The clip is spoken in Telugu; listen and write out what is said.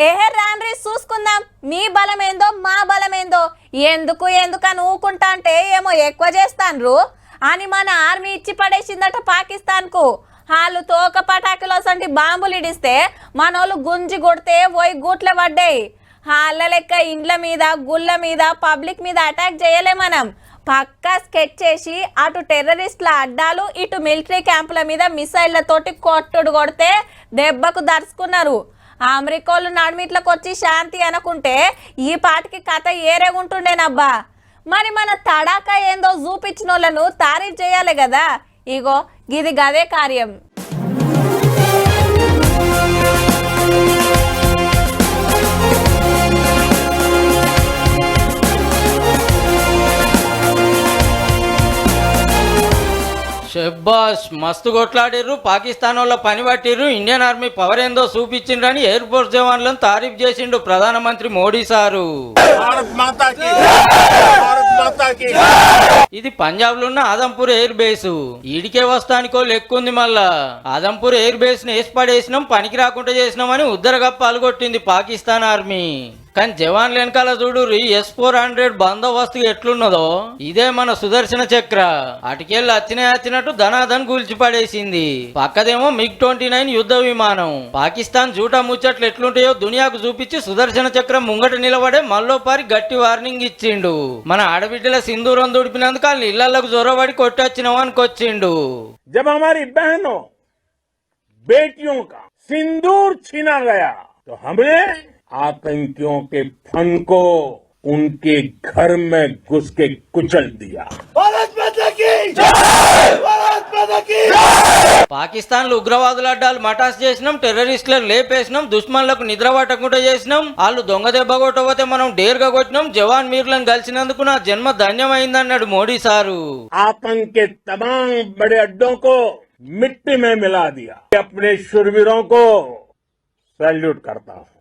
ఏహే రాన్రి చూసుకుందాం మీ బలమేందో మా బలమేందో ఎందుకని ఊకుంటా అంటే ఏమో ఎక్కువ చేస్తాన్రు అని మన ఆర్మీ ఇచ్చి పడేసిందట పాకిస్తాన్ కు. వాళ్ళు తోక పటాకులో సంటి బాంబులు ఇడిస్తే మనోళ్ళు గుంజి కొడితే పోయి గూట్ల పడ్డాయి. వాళ్ళ లెక్క ఇండ్ల మీద గుళ్ళ మీద పబ్లిక్ మీద అటాక్ చేయలే మనం. పక్కా స్కెచ్ చేసి అటు టెర్రరిస్టుల అడ్డాలు ఇటు మిలిటరీ క్యాంపుల మీద మిసైళ్లతోటి కొట్టుడు కొడితే దెబ్బకు దర్శకున్నారు. అమెరికోళ్ళు నడిమిట్లకు వచ్చి శాంతి అనుకుంటే ఈ పాటికి కథ ఏరేగుంటుండేనబ్బా. మరి మన తడాకా ఏందో చూపించిన వాళ్ళను తారీఫ్ చేయాలి కదా. ఇగో గిది గదే కార్యం. షెబ్బాష్ మస్తు కొట్లాడిర్రు, పాకిస్తాన్ వాళ్ళ పని పట్టిర్రు, ఇండియన్ ఆర్మీ పవర్ ఏందో చూపించిండ్రని ఎయిర్ ఫోర్స్ జవాన్లను తారీఫ్ చేసిండు ప్రధానమంత్రి మోడీ సారు. ఇది పంజాబ్ లో ఉన్న ఆదంపూర్ ఎయిర్ బేస్. ఈడికే వస్తానికో లెక్కుంది. మళ్ళా ఆదంపూర్ ఎయిర్ బేస్ ని వేసి పడేసినాం, పనికి రాకుండా చేసినామని ఉద్దరగప్ప అలుగొట్టింది పాకిస్తాన్ ఆర్మీ. కానీ జవాన్లు వెనకాల చూడు S-400 బందోబస్తు ఎట్లున్నదో ఇదే మన సుదర్శన చక్ర. అటుకెళ్ళి వచ్చినట్టు ధనాధన్ కూల్చి పడేసింది. పక్కదేమో MiG-29 యుద్ధ విమానం. పాకిస్తాన్ జూటా ముచ్చట్లు ఎట్లుంటాయో దునియాకు చూపించి సుదర్శన చక్రం ముంగట నిలబడే మల్లోపారి గట్టి వార్నింగ్ ఇచ్చిండు. మన ఆడబిడ్డల సింధూరం దుడిపినందుకు వాళ్ళు ఇళ్లకు జొరబడి కొట్టొచ్చినాం అనుకొచ్చిండు. जब हमारी बहनों बेटियों का सिंदूर छीना गया तो हमने आतंकियों के फन को उनके घर में घुस के कुचल दिया. పాకిస్తాన్ లో ఉగ్రవాదుల అడ్డాలు మటాస్ చేసినాం, టెర్రరిస్టులను లేపేసినాం, దుష్మన్లకు నిద్ర పట్టకుండా చేసినాం. వాళ్ళు దొంగ దెబ్బ కొట్టకపోతే మనం డేర్గా కొట్టినాం. జవాన్ మీర్లను కలిసినందుకు నా జన్మ ధన్యమైందన్నాడు మోడీ సారు. आतंक के तमाम बड़े अड्डों को मिट्टी में मिला दिया. अपने शूरवीरों को सैल्यूट करता हूँ.